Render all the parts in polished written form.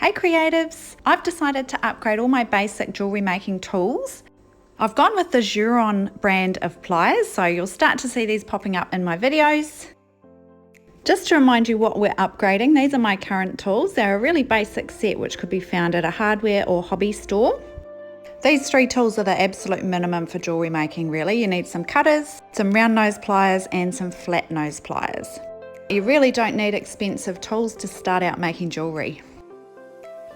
Hey creatives! I've decided to upgrade all my basic jewellery making tools. I've gone with the Xuron brand of pliers, so you'll start to see these popping up in my videos. Just to remind you what we're upgrading, these are my current tools. They're a really basic set which could be found at a hardware or hobby store. These 3 tools are the absolute minimum for jewellery making really. You need some cutters, some round nose pliers and some flat nose pliers. You really don't need expensive tools to start out making jewellery.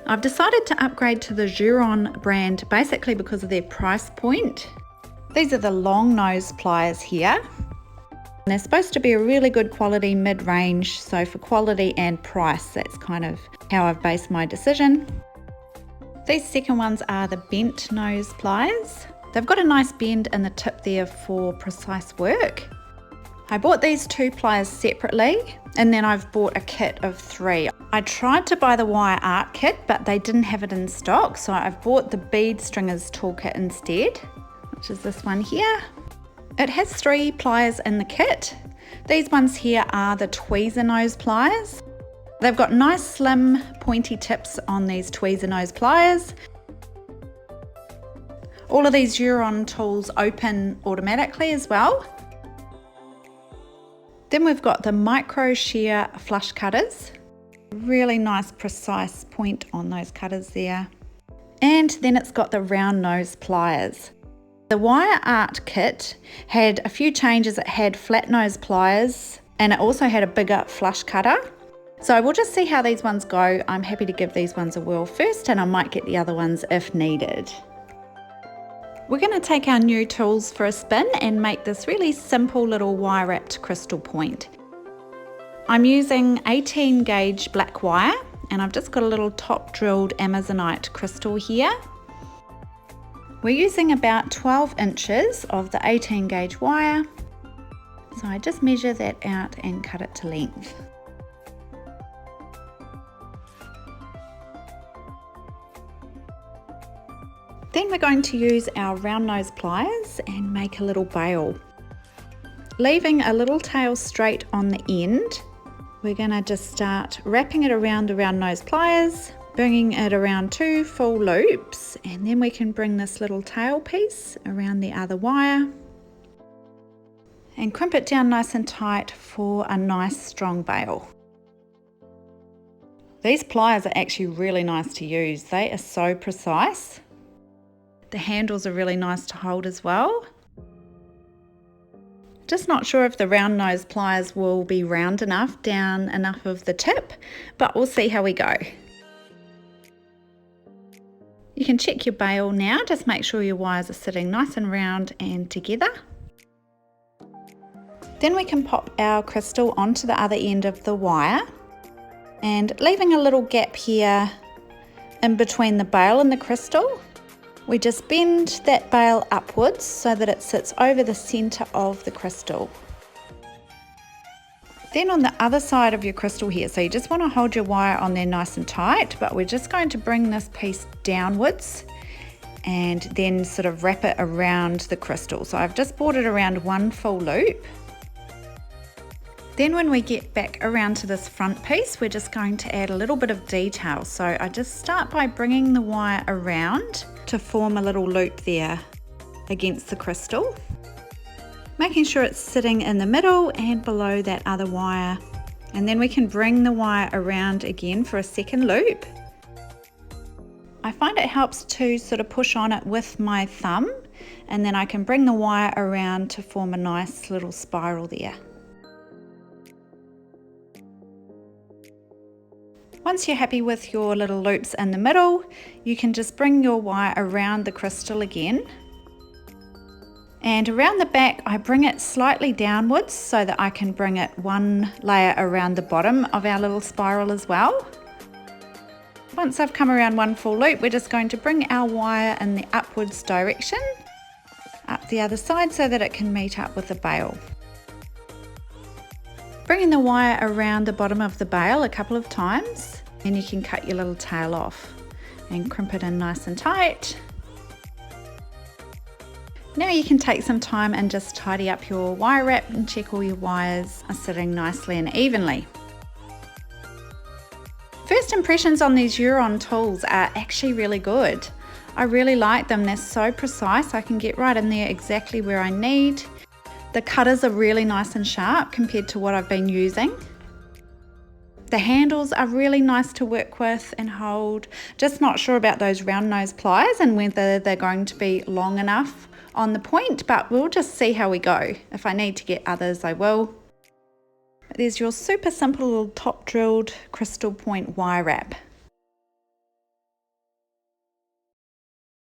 I've decided to upgrade to the Xuron brand basically because of their price point. These are the long nose pliers here. They're supposed to be a really good quality mid-range, so for quality and price, that's kind of how I've based my decision. These second ones are the bent nose pliers. They've got a nice bend in the tip there for precise work. I bought these 2 pliers separately and then I've bought a kit of 3. I tried to buy the wire art kit but they didn't have it in stock, so I've bought the bead stringers toolkit instead, which is this one here. It has 3 pliers in the kit. These ones here are the tweezer nose pliers. They've got nice slim pointy tips on these tweezer nose pliers. All of these Xuron tools open automatically as well. Then we've got the micro shear flush cutters. Really nice precise point on those cutters there. And then it's got the round nose pliers. The wire art kit had a few changes. It had flat nose pliers and it also had a bigger flush cutter. So we'll just see how these ones go. I'm happy to give these ones a whirl first and I might get the other ones if needed. We're going to take our new tools for a spin and make this really simple little wire wrapped crystal point. I'm using 18 gauge black wire and I've just got a little top drilled Amazonite crystal here. We're using about 12 inches of the 18 gauge wire. So I just measure that out and cut it to length. Then we're going to use our round nose pliers and make a little bail. Leaving a little tail straight on the end, we're going to just start wrapping it around the round nose pliers, bringing it around 2 full loops, and then we can bring this little tail piece around the other wire and crimp it down nice and tight for a nice strong bail. These pliers are actually really nice to use. They are so precise. The handles are really nice to hold as well. Just not sure if the round nose pliers will be round enough, down enough of the tip, but we'll see how we go. You can check your bail now, just make sure your wires are sitting nice and round and together. Then we can pop our crystal onto the other end of the wire and leaving a little gap here in between the bail and the crystal. We just bend that bail upwards so that it sits over the centre of the crystal. Then on the other side of your crystal here, so you just want to hold your wire on there nice and tight, but we're just going to bring this piece downwards and then sort of wrap it around the crystal. So I've just brought it around 1 full loop. Then when we get back around to this front piece, we're just going to add a little bit of detail. So I just start by bringing the wire around to form a little loop there against the crystal, making sure it's sitting in the middle and below that other wire. And then we can bring the wire around again for a second loop. I find it helps to sort of push on it with my thumb, and then I can bring the wire around to form a nice little spiral there. Once you're happy with your little loops in the middle, you can just bring your wire around the crystal again. And around the back, I bring it slightly downwards so that I can bring it 1 layer around the bottom of our little spiral as well. Once I've come around 1 full loop, we're just going to bring our wire in the upwards direction, up the other side so that it can meet up with the bail. Bringing the wire around the bottom of the bail a couple of times, and you can cut your little tail off and crimp it in nice and tight. Now you can take some time and just tidy up your wire wrap and check all your wires are sitting nicely and evenly. First impressions on these Xuron tools are actually really good. I really like them. They're so precise. I can get right in there exactly where I need. The cutters are really nice and sharp compared to what I've been using. The handles are really nice to work with and hold. Just not sure about those round nose pliers and whether they're going to be long enough on the point, but we'll just see how we go. If I need to get others, I will. There's your super simple little top drilled crystal point wire wrap.